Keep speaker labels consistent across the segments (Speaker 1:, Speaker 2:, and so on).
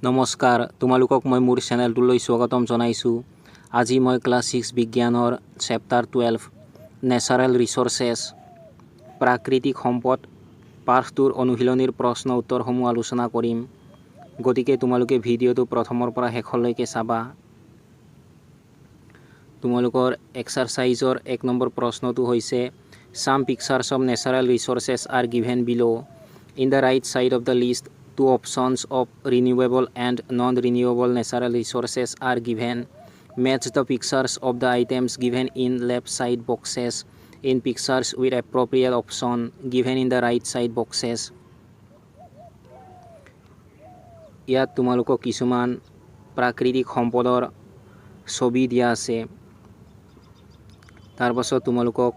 Speaker 1: নমস্কাৰ, তোমালোকক মই মোৰ চেনেলটোলৈ স্বাগতম জনাইছোঁ। আজি মই ক্লাছ 6 বিজ্ঞানৰ চেপ্টাৰ 12 নেচাৰেল ৰিচোৰ্চেছ প্ৰাকৃতিক সম্পদ পাঠটোৰ অনুশীলনীৰ প্ৰশ্ন উত্তৰসমূহ আলোচনা কৰিম। গতিকে তোমালোকে ভিডিঅ'টো প্ৰথমৰ পৰা শেষলৈকে চাবা। তোমালোকৰ এক্সাৰচাইজৰ 1 নম্বৰ প্ৰশ্নটো হৈছে Some pictures of natural resources are given below. In the right side of the list, two options of renewable and non-renewable natural resources are given. Match the pictures of the items given in left side boxes in pictures with appropriate option given in the right side boxes. ইয়াত তোমালোকক কিছুমান প্ৰাকৃতিক সম্পদৰ ছবি দিয়া আছে। তাৰ পাছত তোমালোকক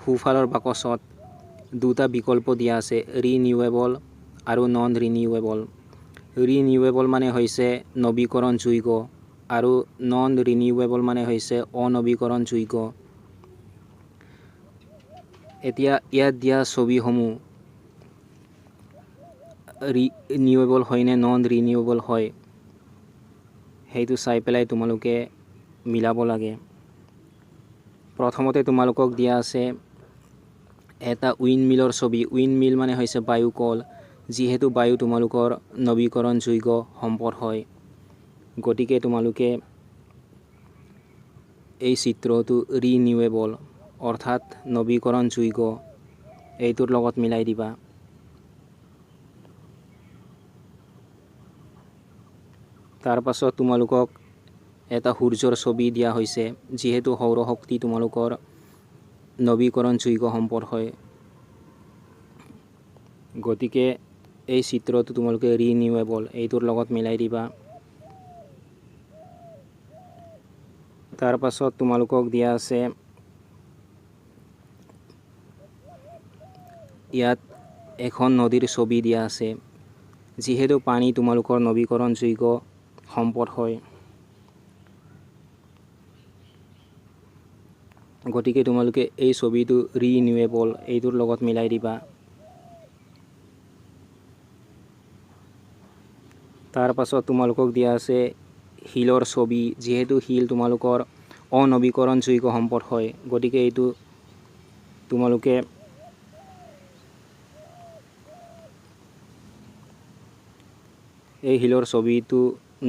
Speaker 1: সোঁফালৰ বাকচত দুটা বিকল্প দিয়া আছে, ৰিনিউৱেবল আৰু নন ৰিনিউৱেবল। ৰিনিউৱেবল মানে হৈছে নৱীকৰণযোগ্য আৰু নন ৰিনিউৱেবল মানে হৈছে অনৱীকৰণযোগ্য। এতিয়া ইয়াত দিয়া ছবিসমূহ ৰিনিউৱেবল হয় নে নন ৰিনিউৱেবল হয় সেইটো চাই পেলাই তোমালোকে মিলাব লাগে। প্ৰথমতে তোমালোকক দিয়া আছে এটা উইণ্ডমিলৰ ছবি। উইণ্ডমিল মানে হৈছে বায়ুকল, যিহেতু বায়ু তোমালোকৰ নৱীকৰণযোগ্য সম্পদ হয়। গতিকে তোমালোকে এই চিত্ৰটো ৰিনিউৱেবল অৰ্থাৎ নৱীকৰণযোগ্য এইটোৰ লগত মিলাই দিবা। তাৰ পাছত তোমালোকক এটা সূৰ্যৰ ছবি দিয়া হৈছে, যিহেতু সৌৰশক্তি তোমালোকৰ নৱীকৰণযোগ্য সম্পদ হয়। গতিকে এই চিত্ৰটো তোমালোকে ৰিনিউৱেবল এইটোৰ লগত মিলাই দিবা। তাৰ পাছত তোমালোকক দিয়া আছে ইয়াত এখন নদীৰ ছবি দিয়া আছে, যিহেতু পানী তোমালোকৰ নৱীকৰণযোগ্য সম্পদ হয়। গতিকে তোমালোকে এই ছবিটো ৰিনিউৱেবল এইটোৰ লগত মিলাই দিবা। তাৰ পাছত তোমালোকক দিয়া আছে শিলৰ ছবি, যিহেতু শিল তোমালোকৰ অনৱীকৰণযোগ্য সম্পদ হয়। গতিকে এইটো তোমালোকে এই শিলৰ ছবিটো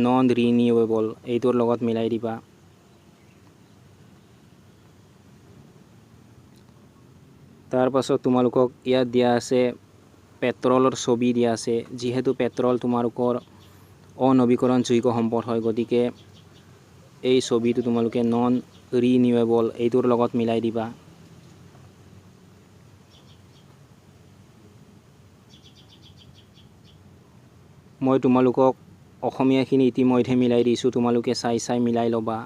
Speaker 1: নন ৰিনিউৱেবল এইটোৰ লগত মিলাই দিবা। তাৰ পাছত তোমালোকক ইয়াত দিয়া আছে পেট্ৰলৰ ছবি দিয়া আছে, যিহেতু পেট্ৰল তোমালোকৰ অনৱীকৰণযোগ্য সম্পদ হয়। গতিকে এই ছবিটো তোমালোকে নন ৰিনিউৱেবল এইটোৰ লগত মিলাই দিবা। মই তোমালোকক অসমীয়াখিনি ইতিমধ্যে মিলাই দিছোঁ, তোমালোকে চাই মিলাই ল'বা।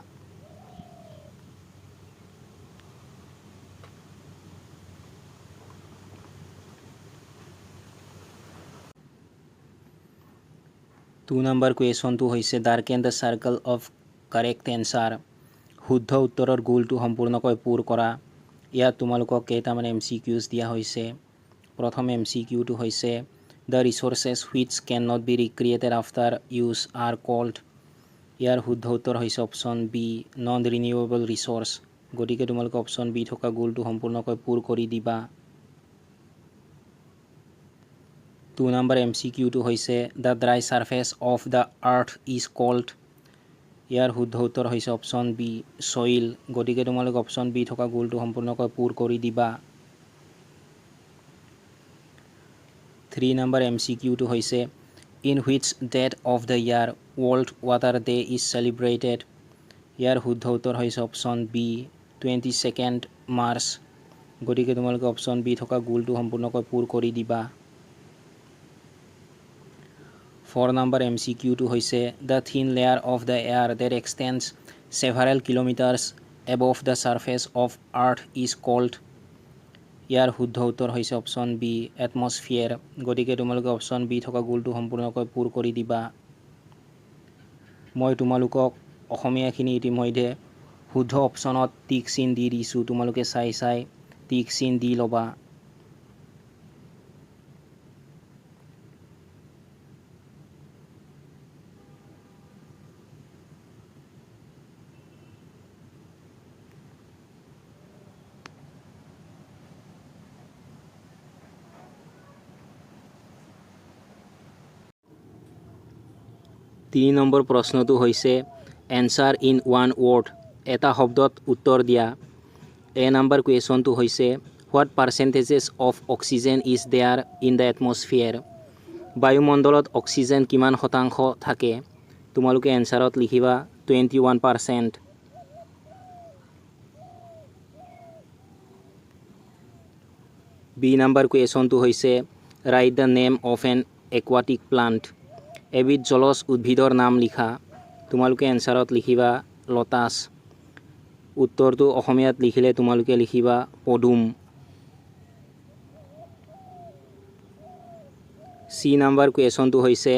Speaker 1: টু নম্বৰ কুৱেশ্যনটো হৈছে darken the circle of correct answer. শুদ্ধ উত্তৰৰ গোলটো সম্পূৰ্ণকৈ পূৰ কৰা। ইয়াত তোমালোকক কেইটামান MCQs দিয়া হৈছে। প্ৰথম MCQটো হৈছে the resources which can not be recreated after use are called. ইয়াৰ শুদ্ধ উত্তৰ হৈছে option B, non renewable resource. গতিকে তোমালোকে অপশ্যন বি থকা গোলটো সম্পূৰ্ণকৈ পূৰ কৰি দিবা। টু নম্বৰ MCQটো হৈছে the dry surface of the earth is called. ইয়াৰ শুদ্ধ উত্তৰ হৈছে অপশ্যন বি, ছইল। গতিকে তোমালোকে অপশ্যন বি থকা গোলটো সম্পূৰ্ণকৈ পূৰ কৰি দিবা। থ্ৰী নম্বৰ MCQটো হৈছে in which date of the year world water day is celebrated. ইয়াৰ শুদ্ধ উত্তৰ হৈছে অপশ্যন বি, 22 মাৰ্চ। গতিকে তোমালোকে অপশ্যন বি থকা গোলটো সম্পূৰ্ণকৈ পূৰ কৰি দিবা। ফ'ৰ নম্বৰ MCQটো হৈছে the thin layer of the air that extends several kilometres above the surface of earth is called. ইয়াৰ শুদ্ধ উত্তৰ হৈছে অপশ্যন বি, এটমছফিয়াৰ। গতিকে তোমালোকে অপশ্যন বি থকা গোলটো সম্পূৰ্ণকৈ পূৰ কৰি দিবা। মই তোমালোকক অসমীয়াখিনি ইতিমধ্যে শুদ্ধ অপশ্যনত টিক চিন দি দিছোঁ, তোমালোকে চাই টিক চিন দি ল'বা। 3 নম্বৰ প্ৰশ্নটো হৈছে এনচাৰ ইন ওৱান ৱৰ্ড, এটা শব্দত উত্তৰ দিয়া। এ নাম্বাৰ কুৱেশ্যনটো হৈছে what percentages of oxygen is there in the atmosphere, বায়ুমণ্ডলত অক্সিজেন কিমান শতাংশ থাকে? তোমালোকে এনচাৰত লিখিবা 21%। বি নাম্বাৰ কুৱেশ্যনটো হৈছে right the name of N aquatic plant, এবিধ জলজ উদ্ভিদৰ নাম লিখা। তোমালোকে এনচাৰত লিখিবা লতাছ। উত্তৰটো অসমীয়াত লিখিলে তোমালোকে লিখিবা পদুম। চি নাম্বাৰ কুৱেশ্যনটো হৈছে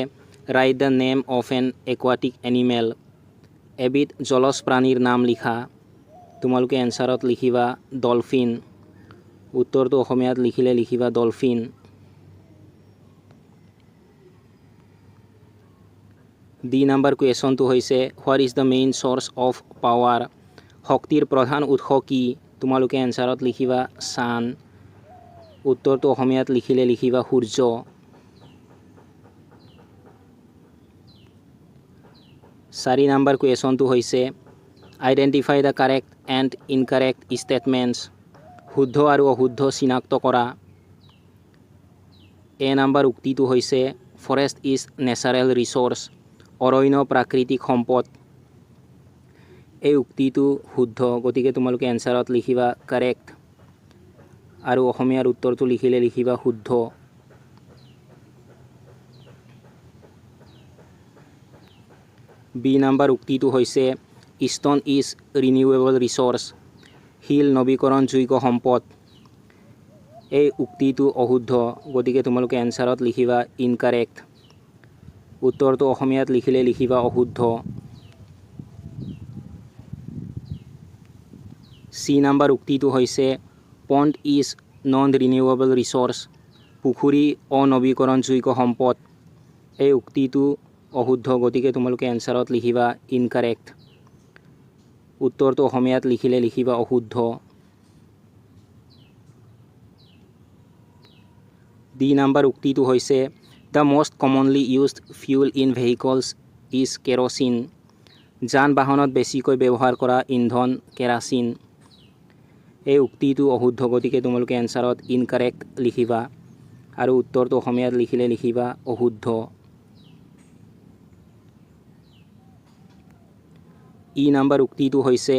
Speaker 1: right the name of N aquatic animal, এবিধ জলজ প্ৰাণীৰ নাম লিখা। তোমালোকে এনচাৰত লিখিবা ডলফিন। উত্তৰটো অসমীয়াত লিখিলে লিখিবা ডলফিন। ডি নাম্বাৰ কুৱেশ্যনটো হৈছে what is the main source of power, শক্তিৰ প্ৰধান উৎস কি? তোমালোকে এনচাৰত লিখিবা ছান। উত্তৰটো অসমীয়াত লিখিলে লিখিবা সূৰ্য। চাৰি নাম্বাৰ কুৱেশ্যনটো হৈছে identify the correct and incorrect statements, শুদ্ধ আৰু অশুদ্ধ চিনাক্ত কৰা। এ নাম্বাৰ উক্তিটো হৈছে ফৰেষ্ট ইজ নেচাৰেল ৰিচ'ৰ্চ, অৰণ্য প্ৰাকৃতিক সম্পদ। এই উক্তিটো শুদ্ধ, গতিকে তোমালোকে এনচাৰত লিখিবা কাৰেক্ট আৰু অসমীয়াৰ উত্তৰটো লিখিলে লিখিবা শুদ্ধ। বি নাম্বাৰ উক্তিটো হৈছে ষ্ট'ন ইজ ৰিনিউৱেবল ৰিচ'ৰ্চ, শিল নৱীকৰণযোগ্য সম্পদ। এই উক্তিটো অশুদ্ধ, গতিকে তোমালোকে এনচাৰত লিখিবা ইনকাৰেক্ট। উত্তৰটো অসমীয়াত লিখিলে লিখিবা অশুদ্ধ। চি নাম্বাৰ উক্তিটো হৈছে পণ্ড ইজ নন ৰিনিউৱেবল ৰিচ'ৰ্চ, পুখুৰী অনৱীকৰণযোগ্য সম্পদ। এই উক্তিটো অশুদ্ধ, গতিকে তোমালোকে এনচাৰত লিখিবা ইনকাৰেক্ট। উত্তৰটো অসমীয়াত লিখিলে লিখিবা অশুদ্ধ। ডি নাম্বাৰ উক্তিটো হৈছে the most commonly used fuel in vehicles is kerosene, যান বাহনত বেছিকৈ ব্যৱহাৰ কৰা ইন্ধন কেৰাচিন। এই উক্তিটো অশুদ্ধ, গতিকে তোমালোকে এনচাৰত ইনকাৰেক্ট লিখিবা আৰু উত্তৰটো অসমীয়াত লিখিলে লিখিবা অশুদ্ধ। ই নাম্বাৰ উক্তিটো হৈছে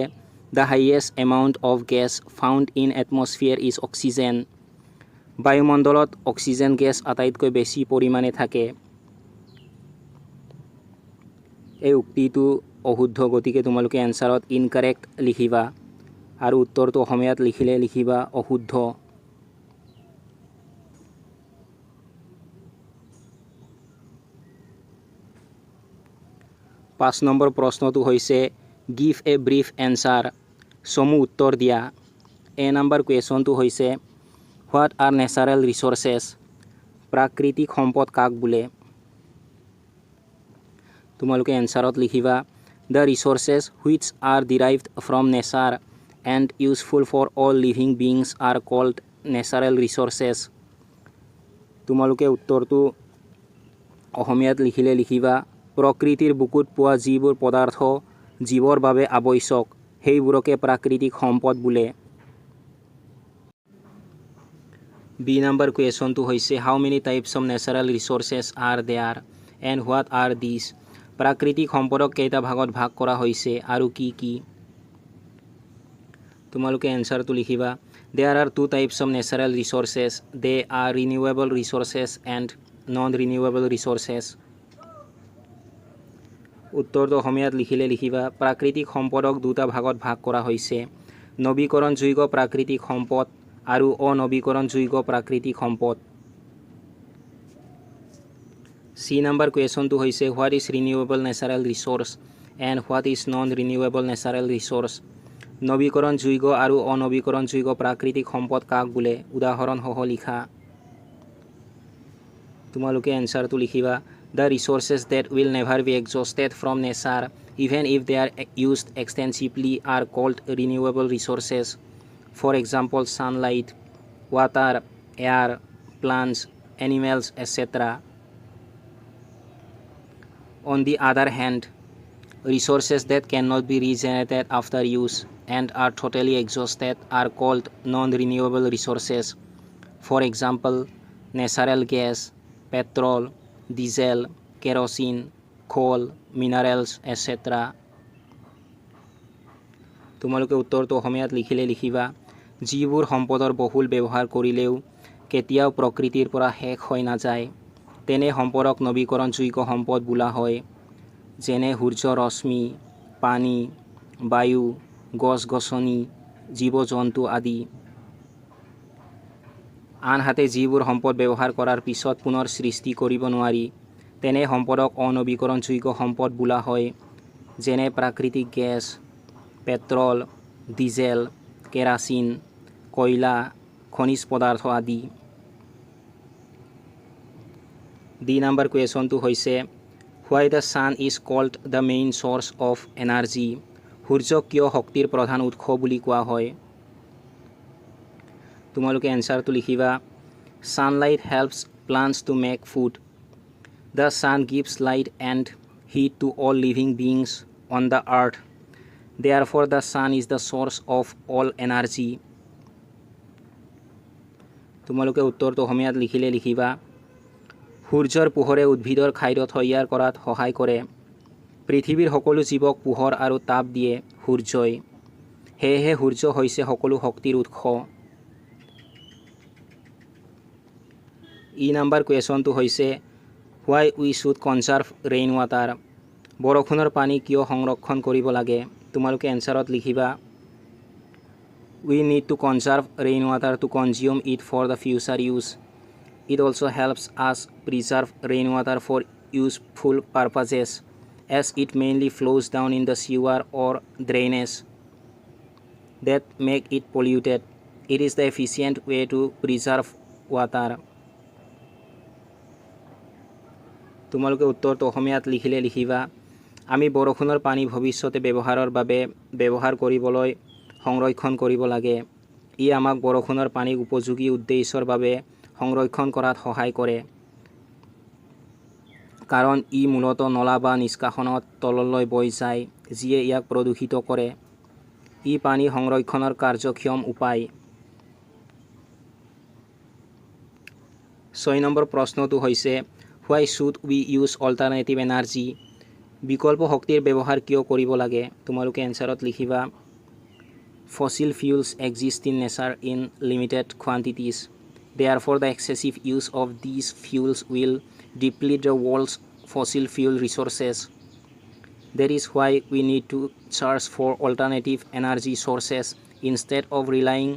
Speaker 1: the highest amount of gas found in atmosphere is oxygen, বায়ুমণ্ডলত অক্সিজেন গেছ আটাইতকৈ বেছি পৰিমাণে থাকে। এই উক্তিটো অশুদ্ধ, গতিকে তোমালোকে এনচাৰত ইনকাৰেক্ট লিখিবা আৰু উত্তৰটো অসমীয়াত লিখিলে লিখিবা অশুদ্ধ। পাঁচ নম্বৰ প্ৰশ্নটো হৈছে গিভ এ ব্ৰিফ এনচাৰ, চমু উত্তৰ দিয়া। এ নাম্বাৰ কুৱেশ্যনটো হৈছে হোৱাট আৰ নেচাৰেল ৰিচ'ৰ্চেছ, প্ৰাকৃতিক সম্পদ কাক বোলে? তোমালোকে এনচাৰত লিখিবা the resources which are derived from nature and useful for all living beings are called natural resources. তোমালোকে উত্তৰটো অসমীয়াত লিখিলে লিখিবা প্ৰকৃতিৰ বুকুত পোৱা যিবোৰ পদাৰ্থ জীৱৰ বাবে আৱশ্যক সেইবোৰকে প্ৰাকৃতিক সম্পদ বোলে। বি নাম্বাৰ কুৱেশ্যনটো হৈছে how many types of natural resources are there and what are this, প্ৰাকৃতিক সম্পদক কেইটা ভাগত ভাগ কৰা হৈছে আৰু কি কি? তোমালোকে এনচাৰটো লিখিবা there are 2 types of natural resources, they are renewable resources and non renewable resources. উত্তৰটো অসমীয়াত লিখিলে লিখিবা প্ৰাকৃতিক সম্পদক 2টা ভাগত ভাগ কৰা হৈছে, নৱীকৰণযোগ্য প্ৰাকৃতিক সম্পদ আৰু অনৱীকৰণযোগ্য প্ৰাকৃতিক সম্পদ। চি নাম্বাৰ কুৱেশ্যনটো হৈছে what is renewable natural resource and what is non renewable natural resource, নৱীকৰণযোগ্য আৰু অনৱীকৰণযোগ্য প্ৰাকৃতিক সম্পদ কাক বোলে? উদাহৰণসহ লিখা। তোমালোকে এনচাৰটো লিখিবা the resources that will never be exhausted from nature even if they are used extensively are called renewable resources, for example sunlight, water, air, plants, animals, etcetera. On the other hand, resources that cannot be regenerated after use and are totally exhausted are called non-renewable resources. For example, natural gas, petrol, diesel, kerosene, coal, minerals, etc. তোমালোকে উত্তৰটো অসমীয়াত লিখিলে লিখিবা যিবোৰ সম্পদৰ বহুল ব্যৱহাৰ কৰিলেও কেতিয়াও প্ৰকৃতিৰ পৰা শেষ হৈ নাযায় তেনে সম্পদক নৱীকৰণযোগ্য সম্পদ বোলা হয় যেনে সূৰ্য ৰশ্মি পানী বায়ু গছ-গছনি জীৱ-জন্তু আদি আনহাতে যিবোৰ সম্পদ ব্যৱহাৰ কৰাৰ পিছত পুনৰ সৃষ্টি কৰিব নোৱাৰি তেনে সম্পদক অনৱীকৰণযোগ্য সম্পদ বোলা হয় যেনে প্ৰাকৃতিক গেছ পেট্ৰল ডিজেল কেৰাচিন কয়লা খনিজ পদাৰ্থ আদি ডি নাম্বাৰ কুৱেশ্যনটো হৈছে Why the sun is called the main source of energy? সূৰ্যক কিয় শক্তিৰ প্ৰধান উৎস বুলি কোৱা হয় তোমালোকে এনসাৰটো লিখিবা Sunlight helps plants to make food. The sun gives light and heat to all living beings on the earth. Therefore, the sun is the source of all energy. তোমালোকে উত্তৰটো অসমীয়াত লিখিলে লিখিবা সূৰ্যৰ পোহৰে উদ্ভিদৰ খাদ্য তৈয়াৰ কৰাত সহায় কৰে পৃথিৱীৰ সকলো জীৱক পোহৰ আৰু তাপ দিয়ে সূৰ্যই সেয়েহে সূৰ্য হৈছে সকলো শক্তিৰ উৎস ই নাম্বাৰ কুৱেশ্যনটো হৈছে Why we should conserve rainwater? বৰষুণৰ পানী কিয় সংৰক্ষণ কৰিব লাগে তোমালোকে এনসাৰত লিখিবা We need to conserve rainwater to consume it for the future use. It also helps us preserve rainwater for useful purposes as it mainly flows down in the sewer or drainage that make it polluted. It is the efficient way to preserve water. তোমালোকে উত্তৰটো অসমীয়াত লিখিলে লিখিবা আমি বৰষুণৰ পানী ভৱিষ্যতে ব্যৱহাৰৰ বাবে ব্যৱহাৰ কৰিবলৈ সংৰক্ষণ কৰিব লাগে ই আমাক বৰষুণৰ পানীক উপযোগী উদ্দেশ্যৰ বাবে সংৰক্ষণ কৰাত সহায় কৰে কাৰণ ই মূলতঃ নলা বা নিষ্কাশনত তললৈ বৈ যায় যিয়ে ইয়াক প্ৰদূষিত কৰে ই পানী সংৰক্ষণৰ কাৰ্যক্ষম উপায় 6 নম্বৰ প্ৰশ্নটো হৈছে Why should we use alternative energy? বিকল্প শক্তিৰ ব্যৱহাৰ কিয় কৰিব লাগে তোমালোকে এনসাৰত লিখিবা Fossil fuels exist in nature in limited quantities. Therefore, the excessive use of these fuels will deplete the world's fossil fuel resources. That is why we need to search for alternative energy sources instead of relying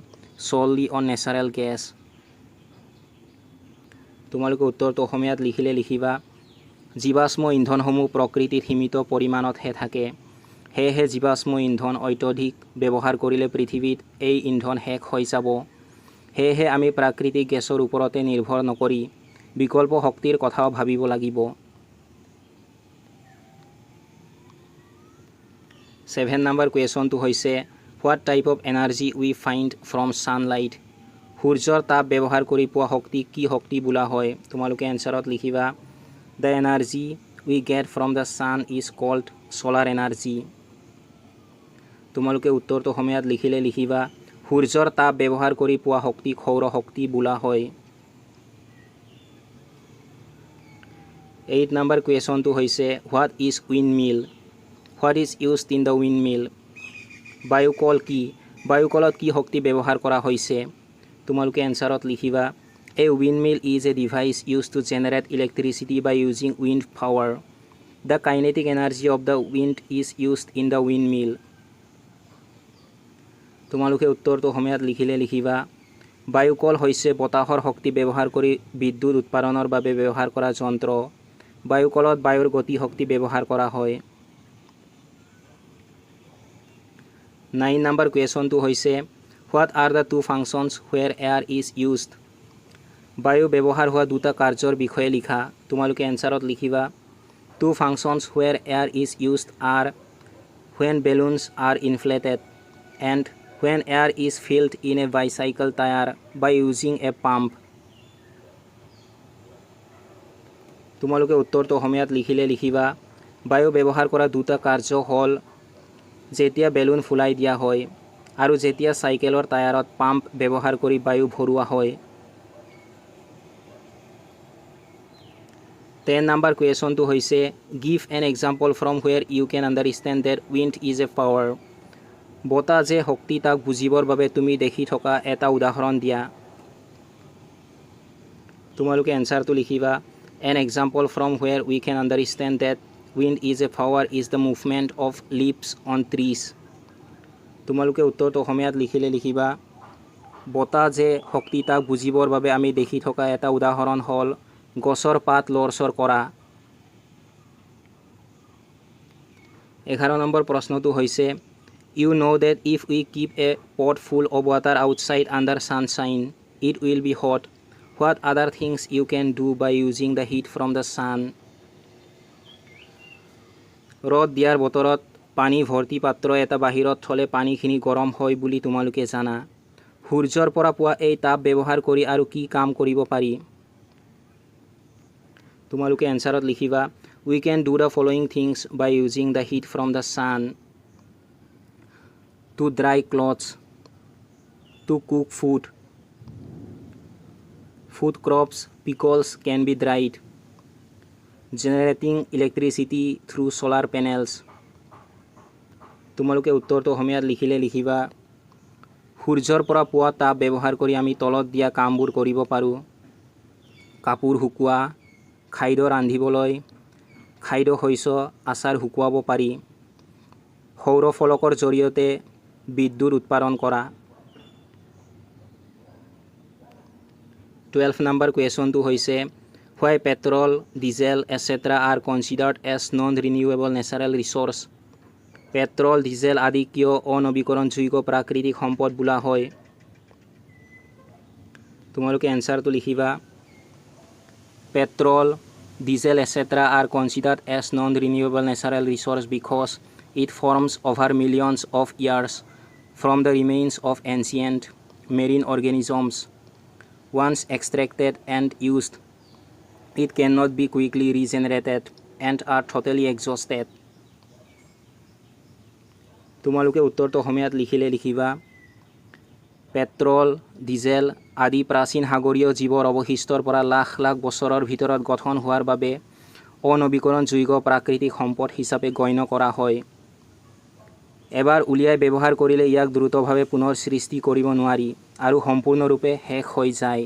Speaker 1: solely on natural gas. তোমালোকে উত্তৰটো অসমীয়াত লিখিলে লিখিবা জীৱাশ্ম ইন্ধনসমূহ প্ৰকৃতিত সীমিত পৰিমাণতহে থাকে সেয়েহে জীৱাশ্ম ইন্ধন অত্যধিক ব্যৱহাৰ কৰিলে পৃথিৱীত এই ইন্ধন শেষ হৈ যাব সেয়েহে আমি প্ৰাকৃতিক গেছৰ ওপৰতে নিৰ্ভৰ নকৰি বিকল্প শক্তিৰ কথাও ভাবিব লাগিব 7 নম্বৰ কুৱেশ্যনটো হৈছে What type of energy we find from sunlight? সূৰ্যৰ তাপ ব্যৱহাৰ কৰি পোৱা শক্তি কি শক্তি বোলা হয় তোমালোকে এনসাৰত লিখিবা The energy we get from the sun is called solar energy. তোমালোকে উত্তৰটো অসমীয়াত লিখিলে লিখিবা সূৰ্যৰ তাপ ব্যৱহাৰ কৰি পোৱা শক্তি সৌৰ শক্তি বোলা হয় 8 নম্বৰ কুৱেশ্যনটো হৈছে What is windmill? What is used in the windmill? বায়ুকল কি বায়ুকলত কি শক্তি ব্যৱহাৰ কৰা হৈছে তোমালোকে এনসাৰত লিখিবা A windmill is a device used to generate electricity by using wind power. The kinetic energy of the wind is used in the windmill. তোমালোকে উত্তৰটো অসমীয়াত লিখিলে লিখিবা বায়ুকল হৈছে বতাহৰ শক্তি ব্যৱহাৰ কৰি বিদ্যুৎ উৎপাদনৰ বাবে ব্যৱহাৰ কৰা যন্ত্ৰ বায়ুকলত বায়ুৰ গতি শক্তি ব্যৱহাৰ কৰা হয় 9 নম্বৰ কুৱেশ্যনটো হৈছে What are the two functions where air is used? বায়ু ব্যৱহাৰ হোৱা দুটা কাৰ্যৰ বিষয়ে লিখা তোমালোকে এনসাৰত লিখিবা Two functions where air is used are when balloons are inflated and when air is filled in a bicycle tire by using a pump. তোমালোকে উত্তৰটো অসমীয়াত লিখিলে লিখিবা বায়ু ব্যৱহাৰ কৰা দুটা কাৰ্য হ'ল যেতিয়া বেলুন ফুলাই দিয়া হয় আৰু যেতিয়া চাইকেলৰ টায়াৰত পাম্প ব্যৱহাৰ কৰি বায়ু ভৰোৱা হয়। 10 নম্বৰ কুৱেশ্যনটো হৈছে give an example from where you can understand that wind is a power. বতাহ যে শক্তি তাক বুজিবৰ বাবে তুমি দেখি থকা এটা উদাহৰণ দিয়া। তোমালোকে এনচাৰটো লিখিবা an example from where we can understand that wind is a power is the movement of leaves on trees. তোমালোকে উত্তৰটো অসমীয়াত লিখিলে লিখিবা বতাহ যে শক্তি তাক বুজিবৰ বাবে আমি দেখি থকা এটা উদাহৰণ হ'ল গছৰ পাত লৰচৰ কৰা। 11 নম্বৰ প্ৰশ্নটো হৈছে you know' that if we keep a pot full of water outside under sunshine it will be hot. What other things you can do by using the heat from the sun. ৰ'দ দিয়াৰ বতৰত পানী ভৰ্তি পাত্ৰ এটা বাহিৰত থ'লে পানীখিনি গৰম হয় বুলি তোমালোকে জানা। সূৰ্যৰ পৰা পোৱা এই তাপ ব্যৱহাৰ কৰি আৰু কি কাম কৰিব পাৰি। তোমালোকে এনচাৰত লিখিবা we can do the following things by using the heat from the sun. To dry clothes, to cook food, food crops pickles can be dried, generating electricity through solar panels. তোমালোকে উত্তৰটো অসমীয়াত লিখিলে লিখিবা সূৰ্যৰ পৰা পোৱা তাপ ব্যৱহাৰ কৰি আমি তলত দিয়া কামবোৰ কৰিব পাৰোঁ। কাপোৰ শুকোৱা, খাদ্য ৰান্ধিবলৈ, খাদ্য শস্য আচাৰ শুকুৱাব পাৰি, সৌৰ ফলকৰ জৰিয়তে বিদ্যুৎ উৎপাদন কৰা। 12 নম্বৰ কুৱেশ্যনটো হৈছে why petrol, diesel etcetera are considered as non renewable natural resource. Petrol, diesel আদি কিয় অনবীকৰণযোগ্য প্ৰাকৃতিক সম্পদ বোলা হয়। তোমালোকে এনচাৰটো লিখিবা petrol, diesel etcetera are considered as non renewable natural resource because it forms over millions of years from the remains of ancient marine organisms. Once extracted and used, it cannot be quickly regenerated and are totally exhausted. তোমালোকে উত্তৰটো অসমীয়াত লিখিলে লিখিবা petrol, diesel আদি প্ৰাচীন সাগৰীয় জীৱৰ অৱশিষ্টৰ পৰা লাখ লাখ বছৰৰ ভিতৰত গঠন হোৱাৰ বাবে অনবীকৰণযোগ্য প্ৰাকৃতিক সম্পদ হিচাপে গণ্য কৰা হয়। এবাৰ উলিয়াই ব্যৱহাৰ কৰিলে ইয়াক দ্ৰুতভাৱে পুনৰ সৃষ্টি কৰিব নোৱাৰি আৰু সম্পূৰ্ণৰূপে শেষ হৈ যায়।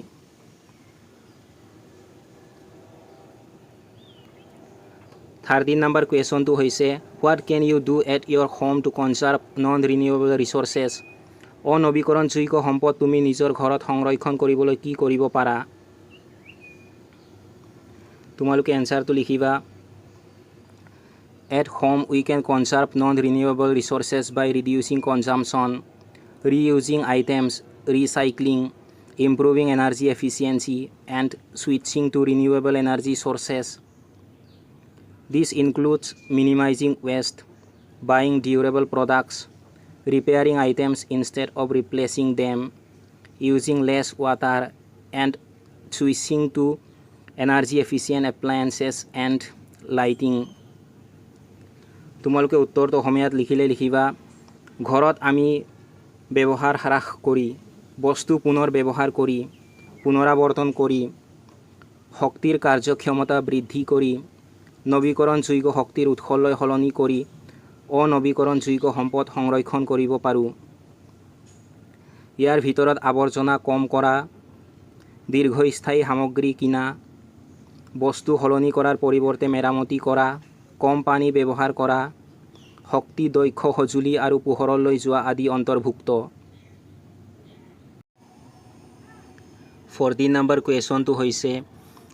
Speaker 1: থাৰ্টিন নম্বৰ কুৱেশ্যনটো হৈছে what can you do at your home to conserve non renewable resources. অনবীকৰণযোগ্য সম্পদ তুমি নিজৰ ঘৰত সংৰক্ষণ কৰিবলৈ কি কৰিব পাৰা। তোমালোকে এনচাৰটো লিখিবা at home we can conserve non renewable resources by reducing consumption, reusing items, recycling, improving energy efficiency and switching to renewable energy sources. This includes minimizing waste, buying durable products, repairing items instead of replacing them, using less water, and switching to energy efficient appliances and lighting. তোমালোকে উত্তৰটো অসমীয়াত লিখিলে লিখিবা ঘৰত আমি ব্যৱহাৰ হ্ৰাস কৰি, বস্তু পুনৰ ব্যৱহাৰ কৰি, পুনৰাৱৰ্তন কৰি, শক্তিৰ কাৰ্যক্ষমতা বৃদ্ধি কৰি, নবীকৰণযোগ্য শক্তিৰ উৎসলৈ সলনি কৰি অনবীকৰণযোগ্য সম্পদ সংৰক্ষণ কৰিব পাৰোঁ। ইয়াৰ ভিতৰত আৱৰ্জনা কম কৰা, দীৰ্ঘস্থায়ী সামগ্ৰী কিনা, বস্তু সলনি কৰাৰ পৰিৱৰ্তে মেৰামতি কৰা, কম পানী ব্যৱহাৰ কৰা, শক্তি দক্ষ সঁজুলি আৰু পোহৰলৈ যোৱা আদি অন্তৰ্ভুক্ত। 14 নম্বৰ কুৱেশ্যনটো হৈছে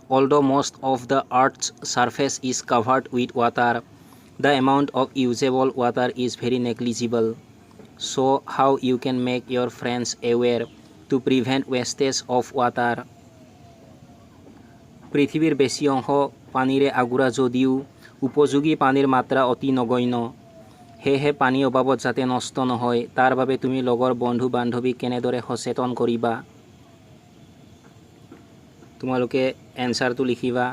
Speaker 1: Although most of the Earth's surface is covered with water, the amount of usable water is very negligible. So, how you can make your friends aware to prevent wastage of water? পৃথিৱীৰ বেছি অংশ পানীৰে আগুৰা যদিও উপযোগী পানীৰ মাত্ৰা অতি নগণ্য। সেয়েহে পানী অভাৱত যাতে নষ্ট নহয় তাৰ বাবে তুমি লগৰ বন্ধু বান্ধৱীক কেনেদৰে সচেতন কৰিবা। তোমালোকে এনচাৰটো লিখিবা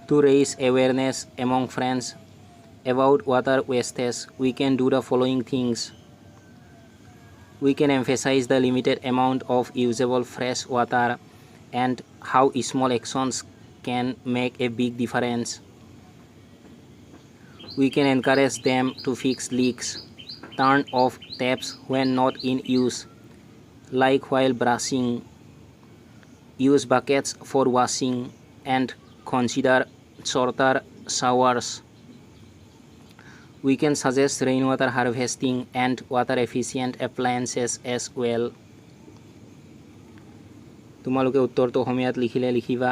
Speaker 1: To raise awareness among friends about water wastage, we can do the following things. We can emphasize the limited amount of usable fresh water and how small actions can make a big difference. We can encourage them to fix leaks, turn off taps when not in use, like while brushing, use buckets for washing, and consider shorter showers. We can suggest rainwater harvesting and water efficient appliances as well. তোমালোকে উত্তৰটো অসমীয়াত লিখিলে লিখিবা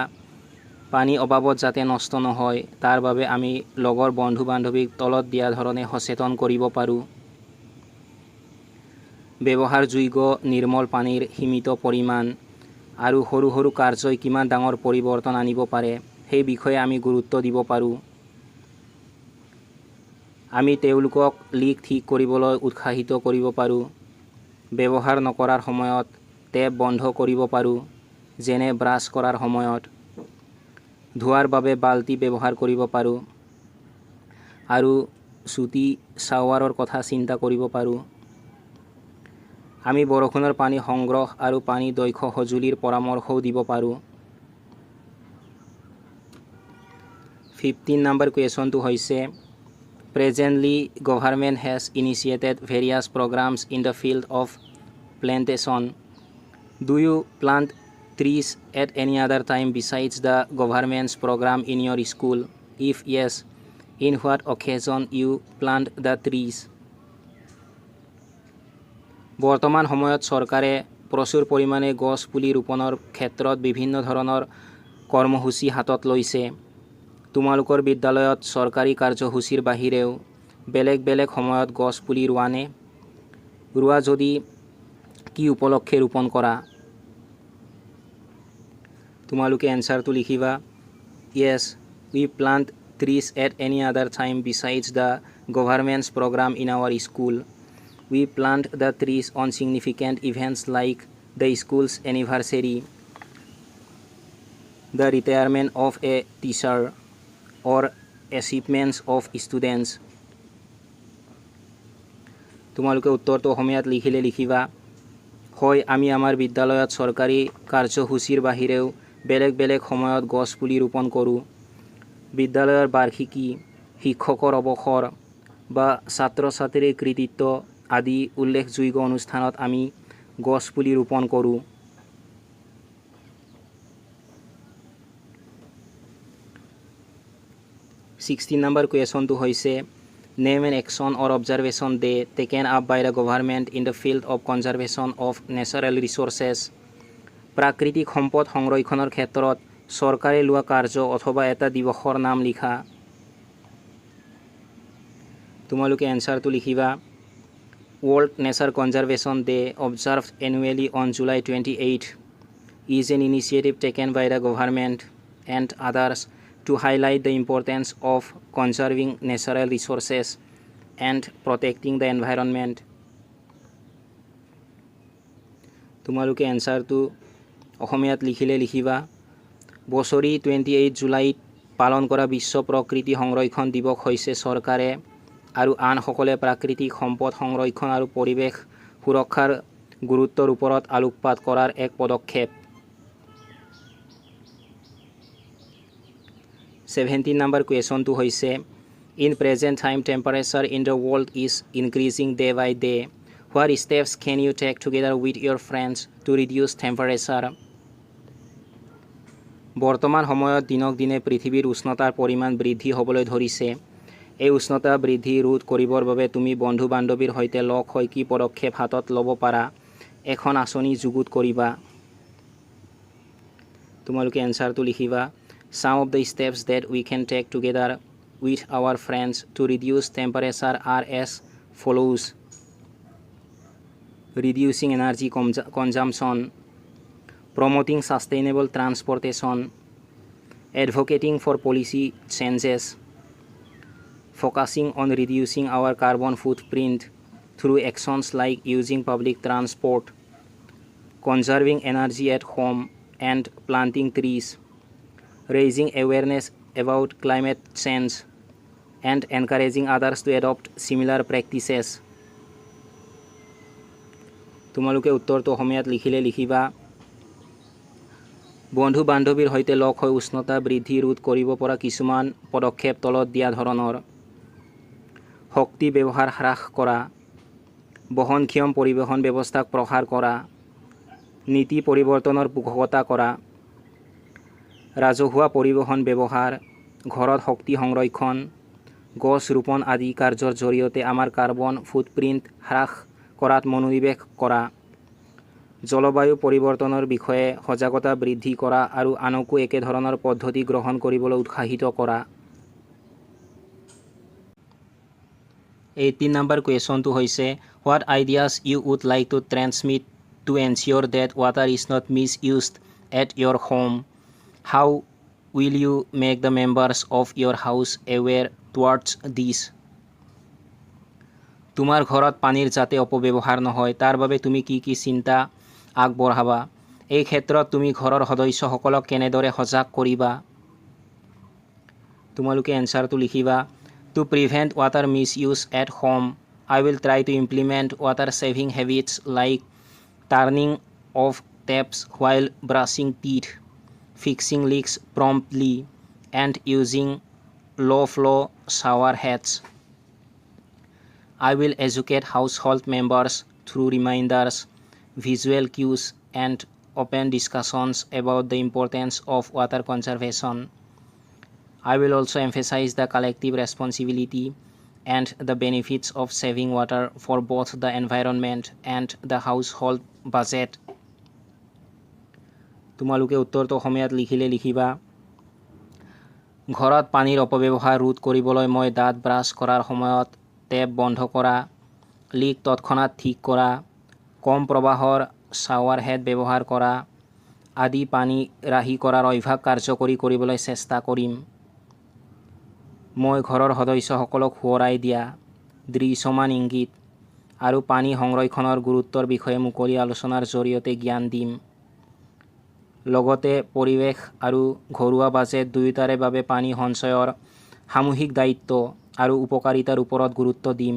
Speaker 1: পানী অভাৱত যাতে নষ্ট নহয় তাৰ বাবে আমি লগৰ বন্ধু বান্ধৱীক তলত দিয়া ধৰণে সচেতন কৰিব পাৰোঁ। ব্যৱহাৰযোগ্য নিৰ্মল পানীৰ সীমিত পৰিমাণ আৰু সৰু সৰু কাৰ্যই কিমান ডাঙৰ পৰিৱৰ্তন আনিব পাৰে সেই বিষয়ে আমি গুৰুত্ব দিব পাৰোঁ। আমি তেওঁলোকক লিক ঠিক কৰিবলৈ উৎসাহিত কৰিব পাৰোঁ। ব্যৱহাৰ নকৰাৰ সময়ত টেপ বন্ধ কৰিব পাৰোঁ, যেনে ব্ৰাছ কৰাৰ সময়ত। ধোৱাৰ বাবে বাল্টি ব্যৱহাৰ কৰিব পাৰোঁ আৰু চুটি শ্বাৱাৰৰ কথা চিন্তা কৰিব পাৰোঁ। আমি বৰষুণৰ পানী সংগ্ৰহ আৰু পানী দক্ষ সঁজুলিৰ পৰামৰ্শও দিব পাৰোঁ। 15 নম্বৰ কুৱেশ্যনটো হৈছে Presently, government has initiated various programs in the field of plantation. Do you plant trees at any other time besides the government's program in your school? If yes, in what occasion you plant the trees? বৰ্তমান সময়ত চৰকাৰে প্ৰচুৰ পৰিমাণে গছ পুলি ৰোপণৰ ক্ষেত্ৰত বিভিন্ন ধৰণৰ কৰ্মসূচী হাতত লৈছে। তোমালোকৰ বিদ্যালয়ত চৰকাৰী কাৰ্যসূচীৰ বাহিৰেও বেলেগ বেলেগ সময়ত গছ পুলি ৰোৱানে? ৰোৱা যদি কি উপলক্ষে ৰোপণ কৰা? তোমালোকে এনসাৰটো লিখিবা Yes, we plant trees at any other time besides the government's program in our school. We plant the trees on significant events like the school's anniversary, the retirement of a teacher, or achievements of students. তোমালোকে উত্তৰটো অসমীয়াত লিখিলে লিখিবা হয় আমি আমাৰ বিদ্যালয়ত চৰকাৰী কাৰ্যসূচীৰ বাহিৰেও বেলেগ বেলেগ সময়ত গছ পুলি ৰোপণ কৰোঁ। বিদ্যালয়ৰ বাৰ্ষিকী, শিক্ষকৰ অৱসৰ বা ছাত্ৰ ছাত্ৰীৰ কৃতিত্ব আদি উল্লেখযোগ্য অনুষ্ঠানত আমি গছ পুলি ৰোপণ কৰোঁ। Sixteen number question to hoise name an action or observation day taken up by the government in the field of conservation of natural resources. প্ৰাকৃতিক সম্পদ সংৰক্ষণৰ ক্ষেত্ৰত চৰকাৰে লোৱা কাৰ্য অথবা এটা দিৱসৰ নাম লিখা। তোমালোকে এনসাৰটো লিখিবা World Nature Conservation Day observed annually on July 28 is an initiative taken by the government and others to highlight the importance of conserving natural resources and protecting the environment. তোমালোকে এনসাৰটো অসমীয়াত লিখিলে লিখিবা বছৰি 28 জুলাইত পালন কৰা বিশ্ব প্ৰকৃতি সংৰক্ষণ দিৱস হৈছে চৰকাৰে আৰু আনসকলে প্ৰাকৃতিক সম্পদ সংৰক্ষণ আৰু পৰিৱেশ সুৰক্ষাৰ গুৰুত্বৰ ওপৰত আলোকপাত কৰাৰ এক পদক্ষেপ। 17 number question to hoise in present time temperature in the world is increasing day by day. What steps can you take together with your friends to reduce temperature? বৰ্তমান সময়ত দিনক দিনে পৃথিৱীৰ উষ্ণতাৰ পৰিমাণ বৃদ্ধি হ'বলৈ ধৰিছে। এই উষ্ণতা বৃদ্ধি ৰোধ কৰিবৰ বাবে তুমি বন্ধু বান্ধৱীৰ সৈতে লগ হৈ কি পদক্ষেপ হাতত ল'ব পাৰা এখন আঁচনি যুগুত কৰিবা। তোমালোকে এনসাৰটো লিখিবা Some of the steps that we can take together with our friends to reduce temperature are as follows. Reducing energy consumption, promoting sustainable transportation, advocating for policy changes, focusing on reducing our carbon footprint through actions like using public transport, conserving energy at home and planting trees, raising awareness about climate change and encouraging others to adopt similar practices. তোমালোকে উত্তৰটো অসমীয়াত লিখিলে লিখিবা বন্ধু বান্ধৱীৰ সৈতে লগ হৈ উষ্ণতা বৃদ্ধি ৰোধ কৰিব পৰা কিছুমান পদক্ষেপ তলত দিয়া ধৰণৰ শক্তি ব্যৱহাৰ হ্ৰাস কৰা বহনক্ষম পৰিবহণ ব্যৱস্থাক প্ৰসাৰ কৰা নীতি পৰিৱৰ্তনৰ পোষকতা কৰা ৰাজহুৱা পৰিবহণ ব্যৱহাৰ ঘৰত শক্তি সংৰক্ষণ গছ ৰোপণ আদি কাৰ্যৰ জৰিয়তে আমাৰ কাৰ্বন ফুটপ্ৰিণ্ট হ্ৰাস কৰাত মনোনিৱেশ কৰা জলবায়ু পৰিৱৰ্তনৰ বিষয়ে সজাগতা বৃদ্ধি কৰা আৰু আনকো একেধৰণৰ পদ্ধতি গ্ৰহণ কৰিবলৈ উৎসাহিত কৰা 18 নম্বৰ কুৱেশ্যনটো হৈছে what ideas you would like to transmit to ensure that water is not misused at your home how will you make the members of your house aware towards this তোমাৰ ঘৰত পানীৰ যাতে অপব্যৱহাৰ নহয় তাৰ বাবে তুমি কি চিন্তা আগবঢ়াবা এই ক্ষেত্ৰত তুমি ঘৰৰ সদস্যসকলক কেনেদৰে সজাগ কৰিবা তোমালোকে এনসাৰটো লিখিবা to prevent water misuse at home I will try to implement water saving habits like turning off taps while brushing teeth fixing leaks promptly and using low' flow' shower heads I will educate household members through reminders, visual cues, and open discussions about the importance of water conservation. I will also emphasize the collective responsibility and the benefits of saving water for both the environment and the household budget. তোমালোকে উত্তৰটো অসমীয়াত লিখিলে লিখিবা ঘৰত পানীৰ অপব্যৱহাৰ ৰোধ কৰিবলৈ মই দাঁত ব্ৰাছ কৰাৰ সময়ত টেপ বন্ধ কৰা লিক তৎক্ষণাত ঠিক কৰা কম প্ৰবাহৰ শ্বাৱাৰ হেড ব্যৱহাৰ কৰা আদি পানী ৰাহি কৰাৰ অভ্যাস কাৰ্যকৰী কৰিবলৈ চেষ্টা কৰিম মই ঘৰৰ সদস্যসকলক সোঁৱৰাই দিয়া দৃশ্যমান ইংগিত আৰু পানী সংৰক্ষণৰ গুৰুত্বৰ বিষয়ে মুকলি আলোচনাৰ জৰিয়তে জ্ঞান দিম লগতে পৰিৱেশ আৰু ঘৰুৱা বাজেট দুয়োটাৰে বাবে পানী সঞ্চয়ৰ সামূহিক দায়িত্ব আৰু উপকাৰিতাৰ ওপৰত গুৰুত্ব দিম